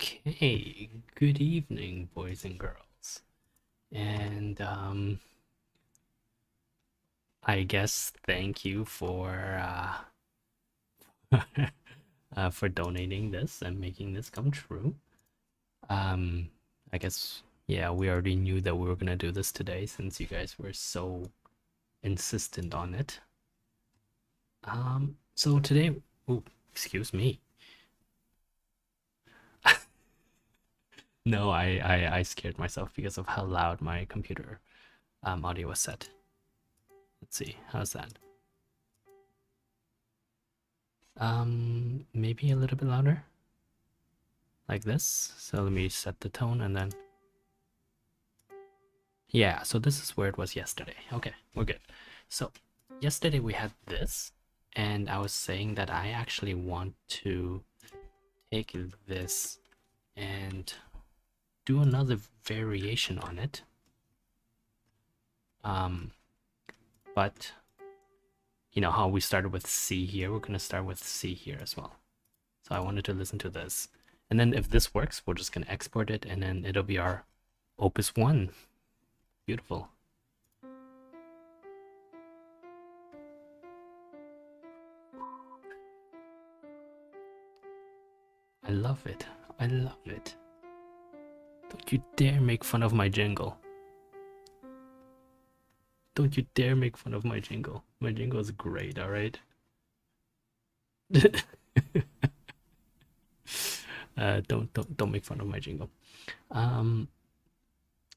Okay, good evening, boys and girls. And I guess thank you for donating this and making this come true. Um, I guess yeah, we already knew that we were gonna do this today since you guys were so insistent on it. So today, oh, excuse me. No, I scared myself because of how loud my computer audio was set. Let's see, how's that? Maybe a little bit louder, like this. So let me set the tone and then, yeah, so this is where it was yesterday. Okay, we're good. So yesterday we had this, and I was saying that I actually want to take this and do another variation on it. Um, but you know how we started with C here, we're gonna start with C here as well. So I wanted to listen to this. And then if this works, we're just gonna export it and then it'll be our Opus 1. Beautiful. I love it. I love it. Don't you dare make fun of my jingle. Don't you dare make fun of my jingle. My jingle is great, alright? Don't make fun of my jingle. Um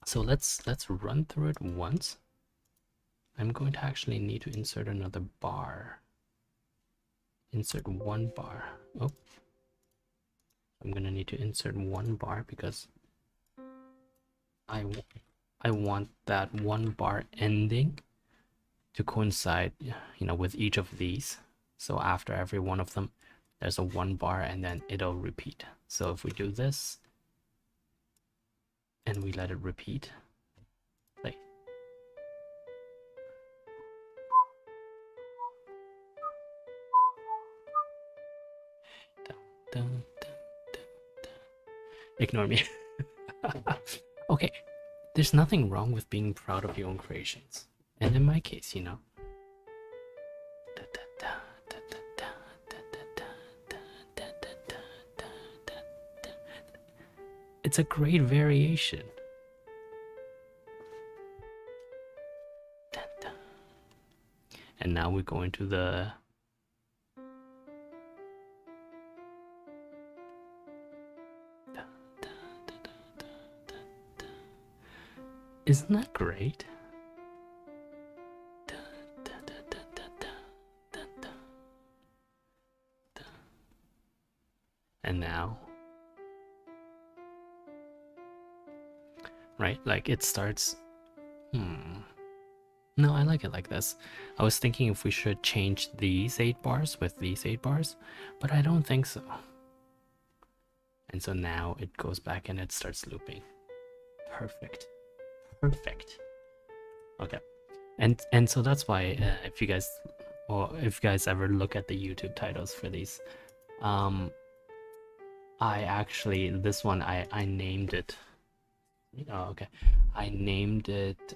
so let's run through it once. I'm going to actually need to insert another bar. Insert one bar. Oh, I'm gonna need to insert one bar because I want that one bar ending to coincide, with each of these. So after every one of them, there's a one bar and then it'll repeat. So if we do this and we let it repeat, like, dun, dun, dun, dun. Ignore me. Okay, there's nothing wrong with being proud of your own creations. And in my case, it's a great variation. And now we go into the isn't that great? And now, right, like it starts. No, I like it like this. I was thinking if we should change these 8 bars with these 8 bars, but I don't think so. And so now it goes back and it starts looping. Perfect. Perfect. Okay. And so that's why if you guys ever look at the YouTube titles for these, I actually, this one I named it. Oh, okay. I named it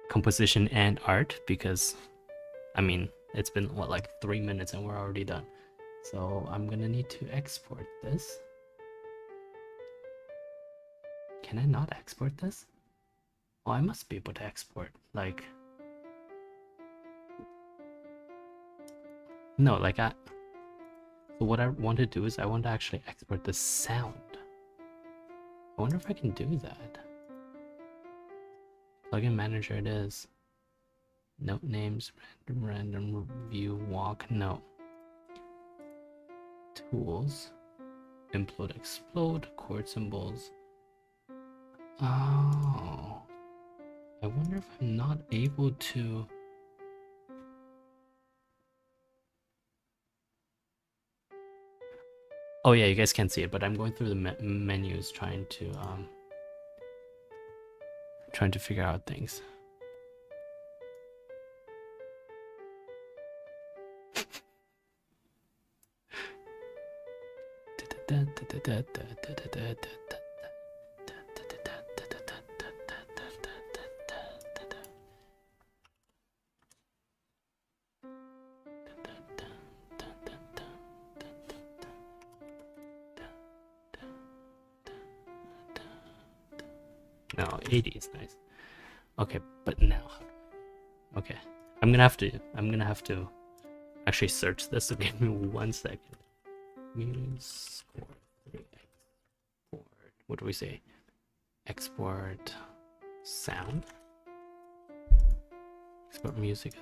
composition and art because I mean it's been what, like 3 minutes and we're already done. So I'm gonna need to export this. Can I not export this? Oh, I must be able to export, like, no, like so what I want to do is I want to actually export the sound. I wonder if I can do that. Plugin manager it is. Note names, random view walk, no. Tools, implode, explode, chord symbols. Oh, I wonder if I'm not able to. Oh yeah, you guys can't see it, but I'm going through the menus trying to figure out things. No, 80 is nice. Okay, but now, okay, I'm gonna have to actually search this. So give me 1 second. MuseScore 3 export. What do we say? Export sound. Export music.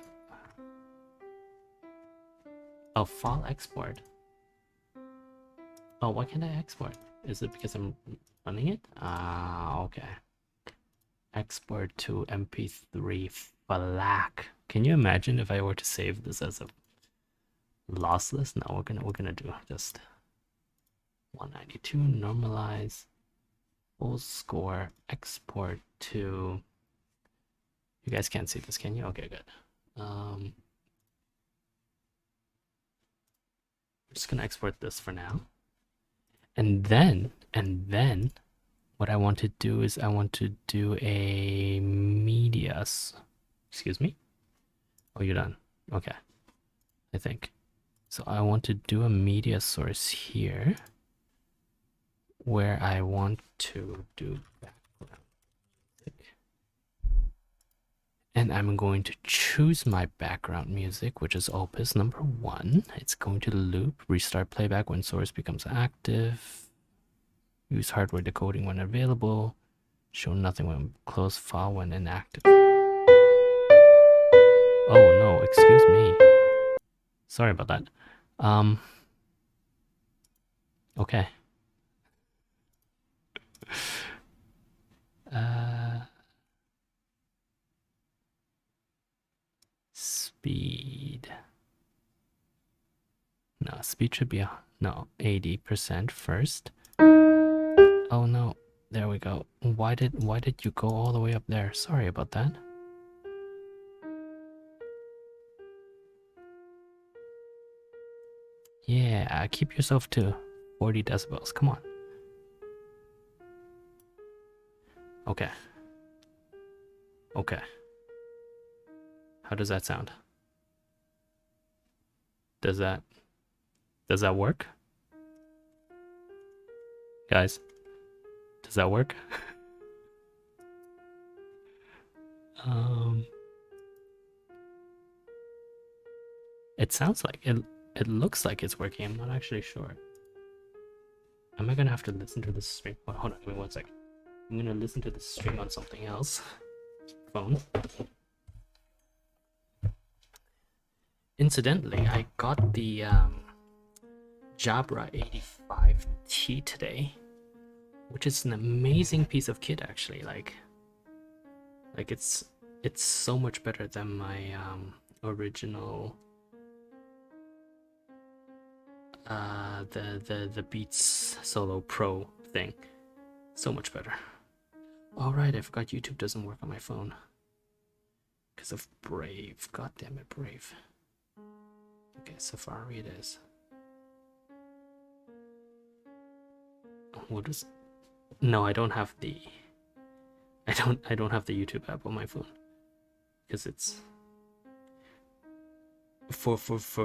Oh, file export. Oh, why can't I export? Is it because I'm running it? Ah, okay. Export to MP3 FLAC. Can you imagine if I were to save this as a lossless? No, we're gonna do just 192 normalize full score export to. You guys can't see this, can you? Okay, good. I'm just gonna export this for now, and then what I want to do is I want to do a media. Excuse me. Oh, you're done. Okay, I think. So I want to do a media source here where I want to do background music. And I'm going to choose my background music, which is opus number 1. It's going to loop, restart playback when source becomes active, use hardware decoding when available, show nothing when close, file when inactive. Oh no, excuse me. Sorry about that. Okay. Speed. No, speed should be 80% first. Oh no, there we go. Why did you go all the way up there? Sorry about that. Yeah, keep yourself to 40 decibels. Come on. Okay. Okay. How does that sound? Does that work? Guys, does that work? It sounds like it looks like it's working. I'm not actually sure. Am I gonna have to listen to this stream? Well, hold on, give me 1 second. I'm gonna listen to the stream on something else. Phone. Incidentally, I got the Jabra 85T today, which is an amazing piece of kit actually. Like it's so much better than my original the Beats Solo Pro thing. So much better. All right, I forgot YouTube doesn't work on my phone because of Brave. God damn it, Brave. Okay, Safari it is. What is? No, I don't have the. I don't have the YouTube app on my phone because it's for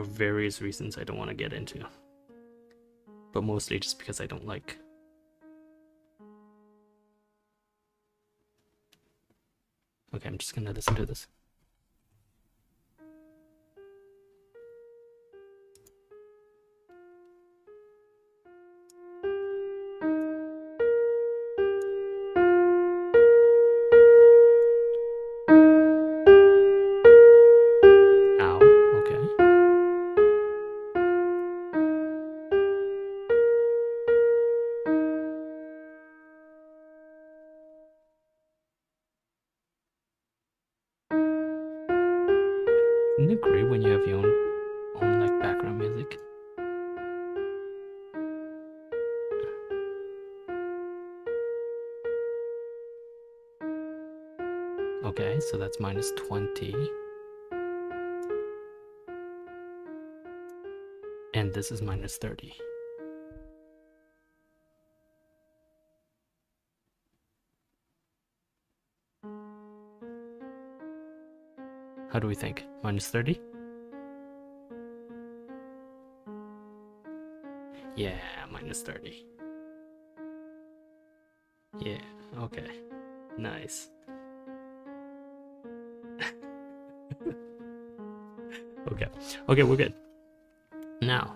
various reasons I don't want to get into, but mostly just because I don't like. Okay, I'm just gonna listen to this. Isn't it great when you have your own like background music? Okay, so that's minus 20. And this is minus 30. How do we think? Minus 30? Yeah, minus 30. Yeah, okay. Nice. Okay. Okay, we're good. Now,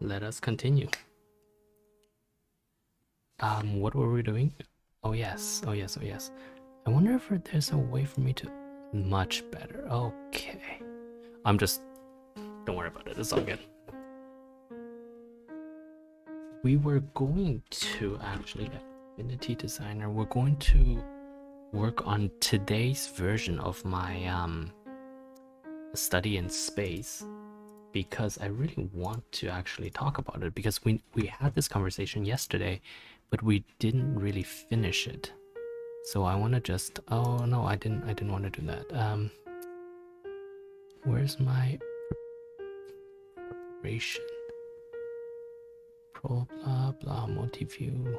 let us continue. What were we doing? Oh yes, oh yes, oh yes. I wonder if there's a way for me to... Much better. Okay. Don't worry about it, it's all good. We were going to actually, Affinity Designer, we're going to work on today's version of my study in space, because I really want to actually talk about it, because we had this conversation yesterday, but we didn't really finish it. So I want to just... Oh no, I didn't want to do that. Where's my preparation? Pro blah blah multi-view.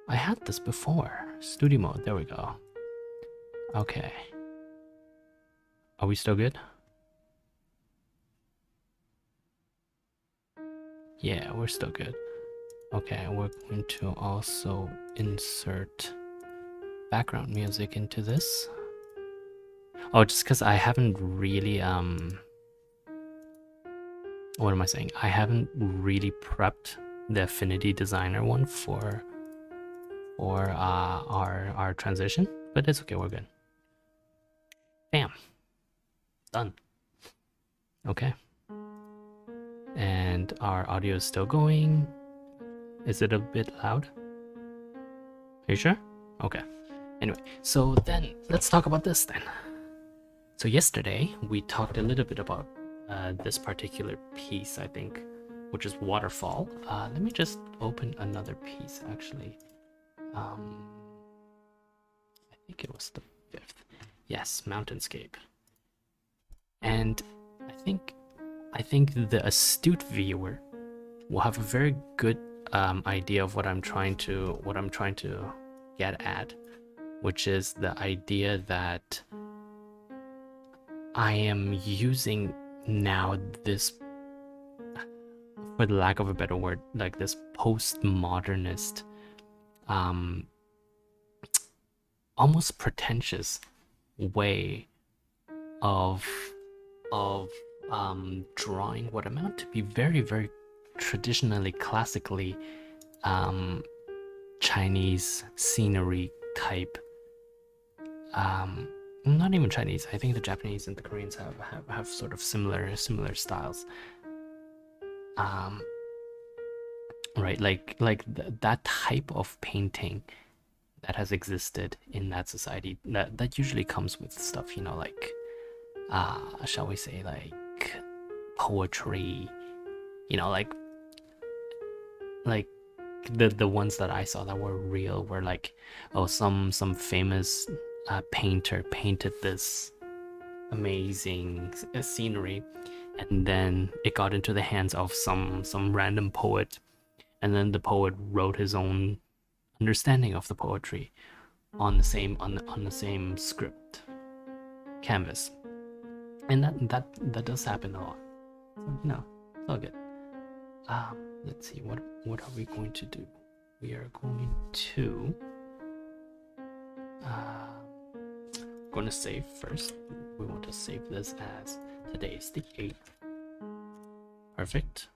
I had this before. Studio mode, there we go. Okay. Are we still good? Yeah, we're still good. Okay, we're going to also insert background music into this. Oh, just because I haven't really what am I saying? I haven't really prepped the Affinity Designer one for our transition, but it's okay, we're good. Bam. Done. Okay. And our audio is still going. Is it a bit loud? Are you sure? Okay. Anyway, so then let's talk about this then. So yesterday we talked a little bit about this particular piece, I think, which is waterfall. Let me just open another piece actually. I think it was the 5th. Yes, mountainscape. And I think the astute viewer will have a very good idea of what I'm trying to get at, which is the idea that I am using now this, for the lack of a better word, like this post-modernist, almost pretentious way of drawing what amount to be very, very traditionally, classically Chinese scenery type. Not even Chinese. I think the Japanese and the Koreans have sort of similar styles. Right, like that type of painting that has existed in that society. That usually comes with stuff, you know, like shall we say, like poetry. You know, like the ones that I saw that were real were like, oh, some famous painter painted this amazing scenery, and then it got into the hands of some random poet, and then the poet wrote his own understanding of the poetry on the same script canvas, and that does happen a lot. So, you know, it's all good. Let's see, what are we going to do? We are going to going to save first. We want to save this as today is the 8th. Perfect.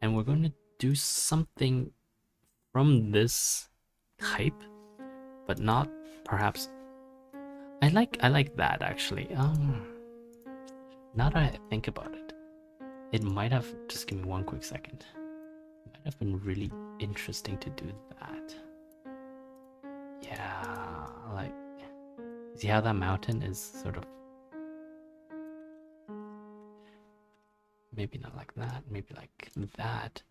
And we're going to do something from this type, but not perhaps... I like that actually. Now that I think about it, it might have... Just give me one quick second. It might have been really interesting to do that. Yeah, like, see how that mountain is sort of... Maybe not like that, maybe like that,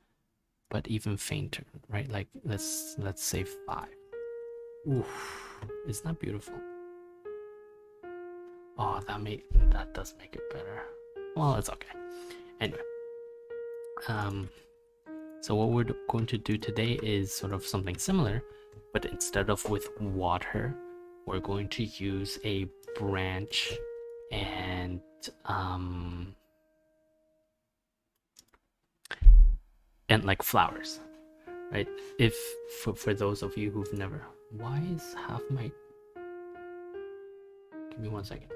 but even fainter, right? Like, let's say 5. Oof, isn't that beautiful? Oh, that does make it better. Well, it's okay. Anyway, so what we're going to do today is sort of something similar, but instead of with water, we're going to use a branch and like flowers, right? If for those of you who've never, why is half my, give me 1 second,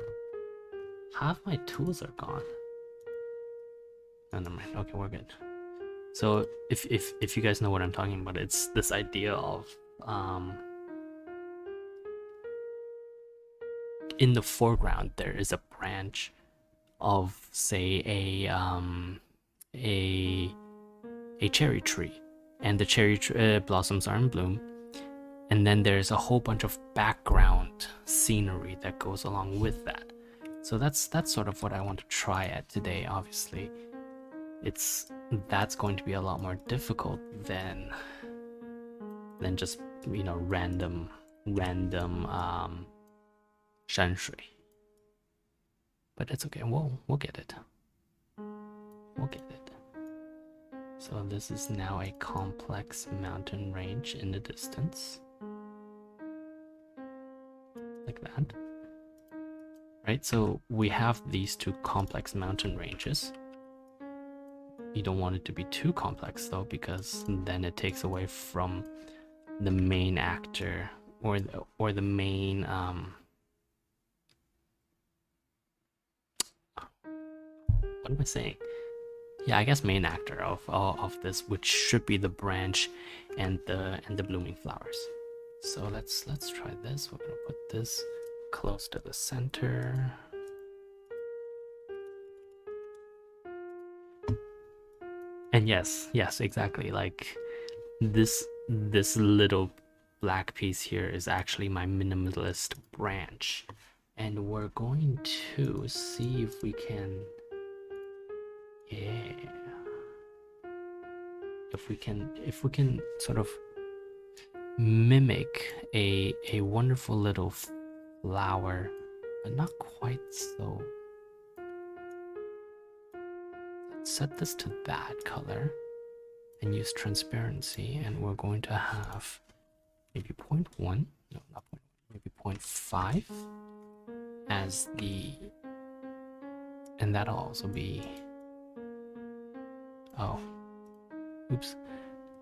half my tools are gone. Oh, never mind. Okay, we're good. So if you guys know what I'm talking about, it's this idea of in the foreground there is a branch of, say, a cherry tree, and the cherry blossoms are in bloom, and then there's a whole bunch of background scenery that goes along with that. So that's sort of what I want to try at today. Obviously, that's going to be a lot more difficult than just, you know, random 山水. But it's okay. We'll get it. We'll get it. So this is now a complex mountain range in the distance, like that. Right. So we have these two complex mountain ranges. You don't want it to be too complex though, because then it takes away from the main actor or the main what am I saying? Yeah, I guess main actor of this, which should be the branch and the blooming flowers. So let's try this. We're gonna put this close to the center. And yes, exactly. Like this little black piece here is actually my minimalist branch, and we're going to see if we can, if we can sort of mimic a wonderful little flower, but not quite so. Let's set this to that color and use transparency, and we're going to have maybe 0.1, no, not 0.1, maybe 0.5 as the, and that'll also be, oh, oops,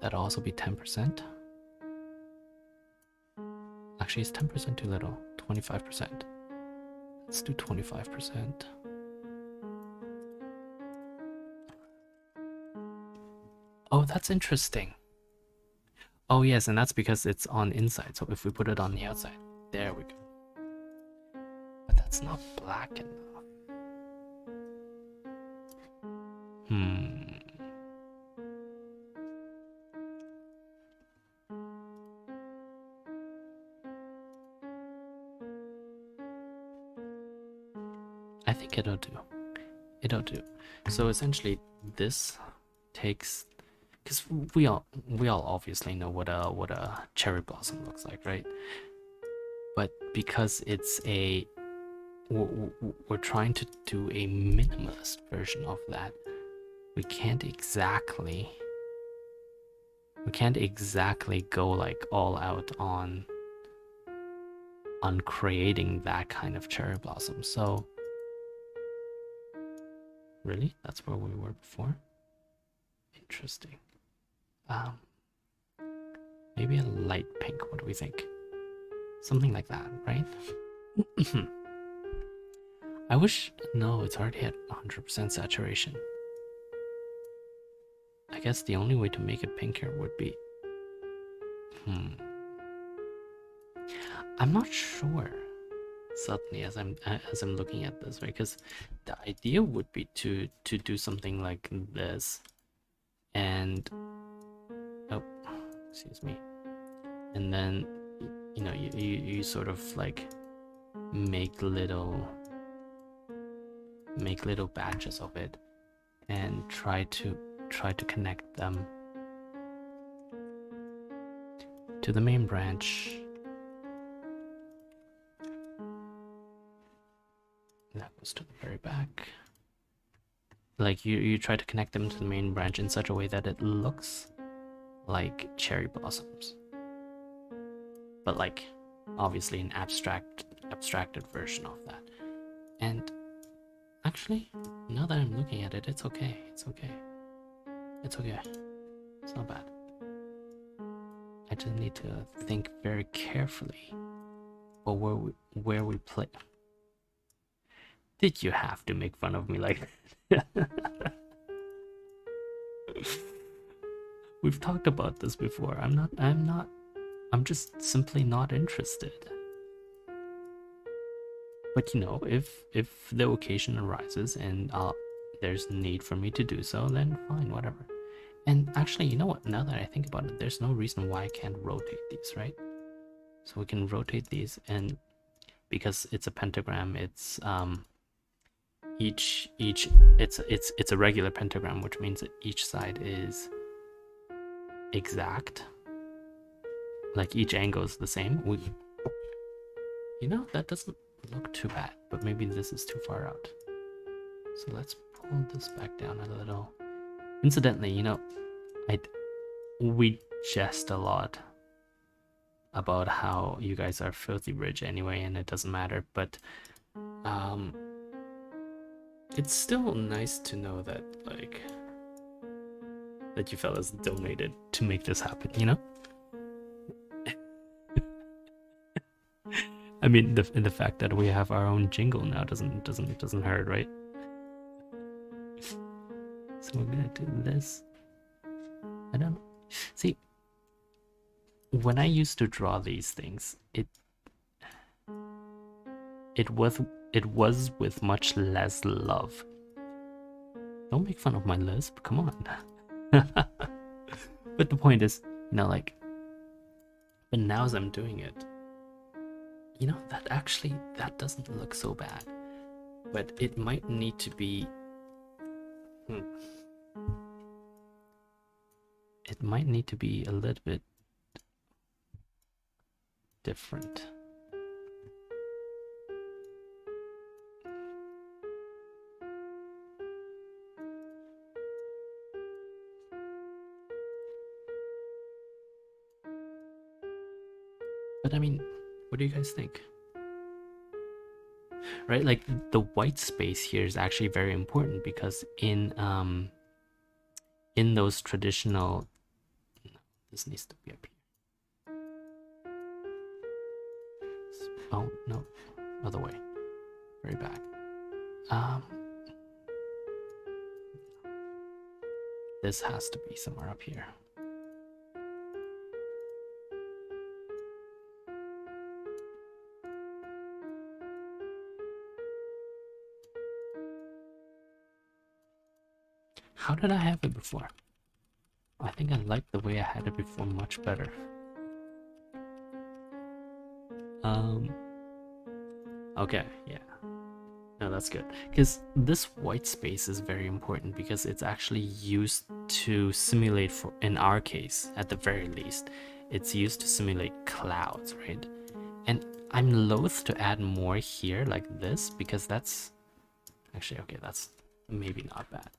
that'll also be 10%. Actually, it's 10% too little. 25%. Let's do 25%. Oh, that's interesting. Oh yes, and that's because it's on inside. So if we put it on the outside, there we go. But that's not black enough. I think it'll do. It'll do. So essentially, this takes, because we all obviously know what a cherry blossom looks like, right? But because it's we're trying to do a minimalist version of that, we can't exactly go like all out on creating that kind of cherry blossom. So really, that's where we were before. Interesting. Maybe a light pink. What do we think? Something like that, right? I wish, no, it's already at 100% saturation. I guess the only way to make it pinker would be, I'm not sure suddenly as I'm looking at this, right? Because the idea would be to do something like this, and oh, excuse me, and then you know you sort of like make little batches of it and try to connect them to the main branch. That goes to the very back. Like you try to connect them to the main branch in such a way that it looks like cherry blossoms, but like obviously an abstracted version of that. And actually, now that I'm looking at it, it's okay. It's okay. It's okay. It's not bad. I just need to think very carefully about where we play. Did you have to make fun of me like that? We've talked about this before. I'm just simply not interested. But you know, if the occasion arises and there's need for me to do so, then fine, whatever. And actually, you know what? Now that I think about it, there's no reason why I can't rotate these, right? So we can rotate these, and because it's a pentagram, it's it's a regular pentagram, which means that each side is exact. Like each angle is the same. You know, that doesn't look too bad, but maybe this is too far out. So let's pull this back down a little. Incidentally, you know, we jest a lot about how you guys are filthy rich anyway, and it doesn't matter, but it's still nice to know that, like, that you fellas donated to make this happen, you know? I mean, the fact that we have our own jingle now doesn't hurt, right? So we're gonna do this. I don't know. See, when I used to draw these things, it was with much less love. Don't make fun of my lisp, come on. But the point is, you know, like, but now as I'm doing it, you know, that doesn't look so bad. But it might need to be it might need to be a little bit different. But I mean, what do you guys think? Right, like the white space here is actually very important, because in those traditional, this needs to be up here. Oh no, other way, very bad. This has to be somewhere up here. How did I have it before? I think I liked the way I had it before much better. Okay, yeah. No, that's good. Because this white space is very important, because it's actually used to simulate, for, in our case, at the very least, it's used to simulate clouds, right? And I'm loath to add more here like this, because that's actually, okay, that's maybe not bad.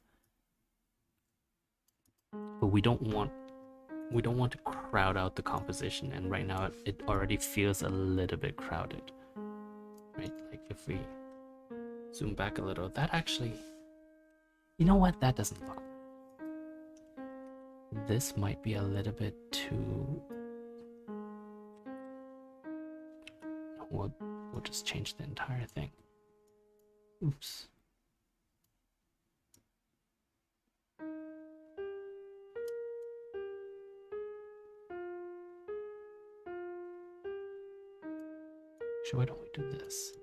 But we don't want to crowd out the composition, and right now it already feels a little bit crowded, right? Like if we zoom back a little, that actually, you know what, that doesn't look, this might be a little bit too, we'll just change the entire thing. Oops. So why don't we do this?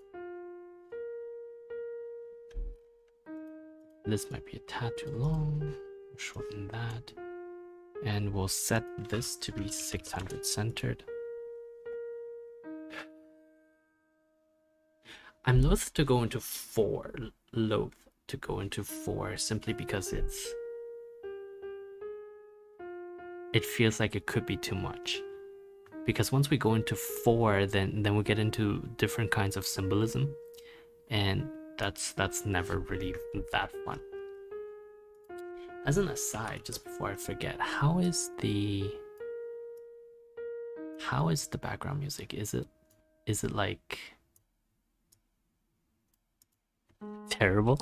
This might be a tad too long. We'll shorten that. And we'll set this to be 600 centered. I'm loath to go into 4. Loath to go into 4 simply because it feels like it could be too much. Because once we go into 4, then we get into different kinds of symbolism, and that's never really that fun. As an aside, just before I forget, how is the background music? Is it is it like terrible?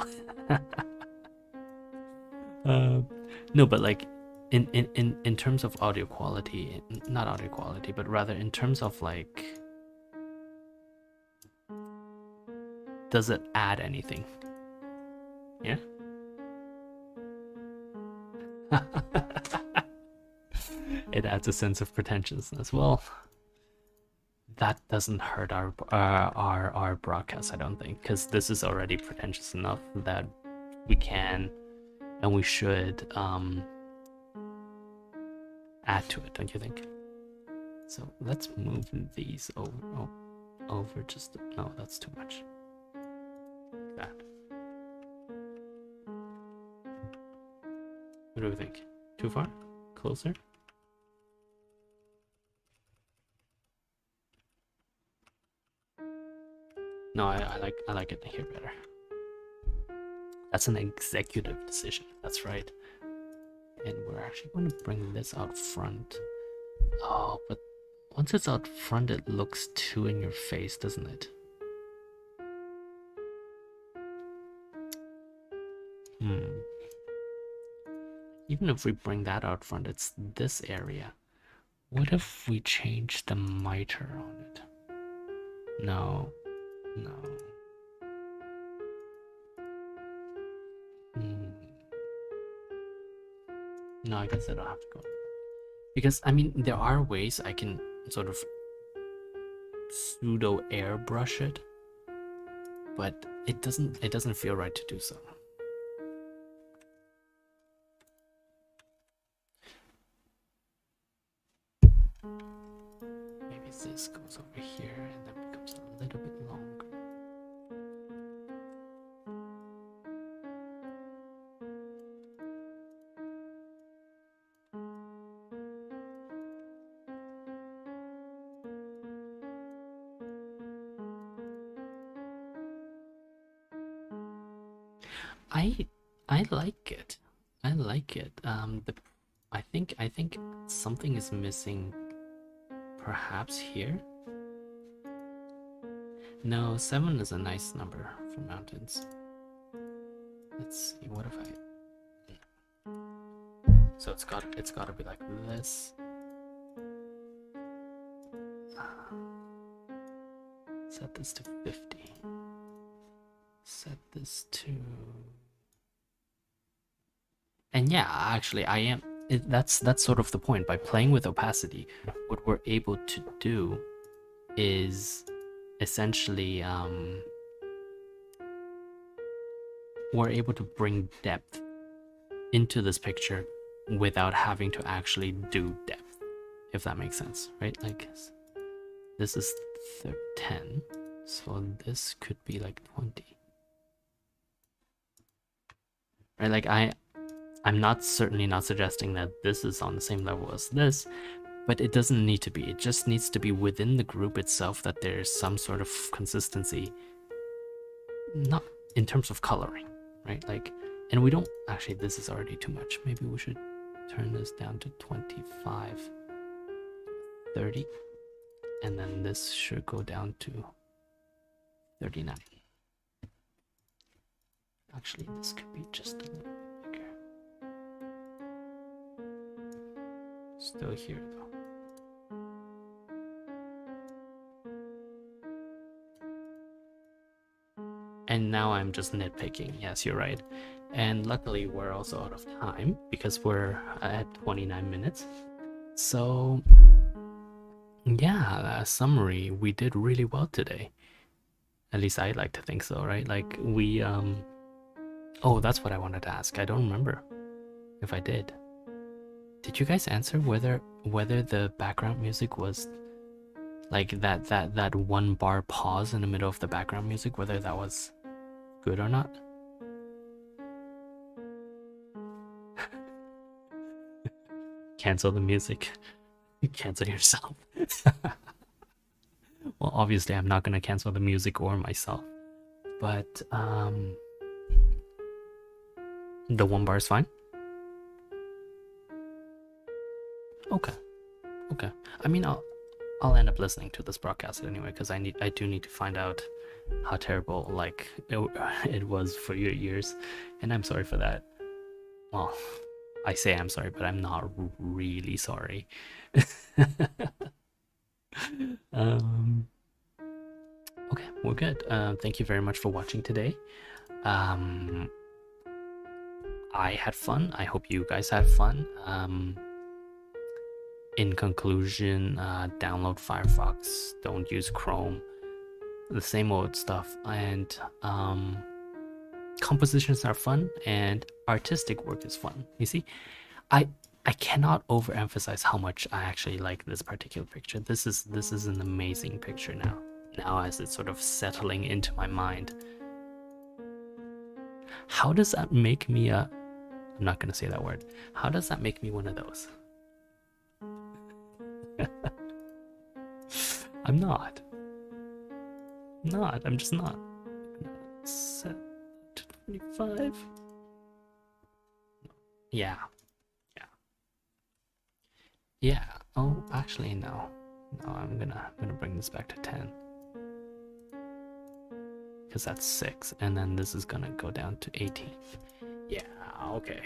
No, but like in terms of audio quality, not audio quality, but rather in terms of like, does it add anything? Yeah. It adds a sense of pretentiousness. Well, that doesn't hurt our broadcast, I don't think, because this is already pretentious enough that we can and we should add to it, don't you think? So let's move these over just no, that's too much. That. What do we think? Too far? Closer? No, I like it here better. That's an executive decision. That's right. And we're actually going to bring this out front. Oh, but once it's out front, it looks too in your face, doesn't it? Even if we bring that out front, it's this area. What if we change the mitre on it? No. No, I guess I don't have to go. Because, I mean, there are ways I can sort of pseudo airbrush it, but it doesn't feel right to do so. Maybe this goes over here and then becomes a little bit longer. I like it. I like it. I think something is missing. Perhaps here. No, 7 is a nice number for mountains. Let's see. What if I? So it's got to be like this. Set this to 50. Set this to. And yeah, actually, I am. That's sort of the point. By playing with opacity, what we're able to do is essentially we're able to bring depth into this picture without having to actually do depth, if that makes sense, right? Like this is 10, so this could be like 20, right? Like I'm certainly not suggesting that this is on the same level as this, but it doesn't need to be. It just needs to be within the group itself that there's some sort of consistency, not in terms of coloring, right? Like, and we don't actually, this is already too much. Maybe we should turn this down to 25, 30, and then this should go down to 39. Actually, this could be just a little bit bigger. Still here though. And now I'm just nitpicking. Yes, you're right. And luckily we're also out of time because we're at 29 minutes. So yeah, summary, we did really well today. At least I like to think so, right? Like we oh, that's what I wanted to ask. I don't remember if I did. Did you guys answer whether the background music was like that 1 bar pause in the middle of the background music, whether that was good or not? Cancel the music. Cancel yourself. Well, obviously I'm not gonna cancel the music or myself, but the 1 bar is fine. Okay. I mean, I'll end up listening to this broadcast anyway, because I do need to find out how terrible like it was for your ears, and I'm sorry for that. Well, I say I'm sorry, but I'm not really sorry. um, okay, we're good. Thank you very much for watching today. I had fun. I hope you guys had fun. In conclusion, download Firefox. Don't use Chrome. The same old stuff. And compositions are fun, and artistic work is fun. You see, I cannot overemphasize how much I actually like this particular picture. This is an amazing picture now. Now as it's sort of settling into my mind. How does that make me a... I'm not gonna say that word. How does that make me one of those? I'm not. I'm just not. Set to 25. Yeah. Oh, actually no. I'm gonna bring this back to 10. Because that's 6, and then this is gonna go down to 18. Yeah, okay.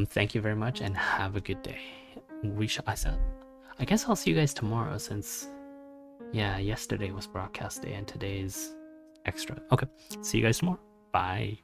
Thank you very much, and have a good day. I guess I'll see you guys tomorrow, since yesterday was broadcast day and today is extra. Okay, see you guys tomorrow. Bye.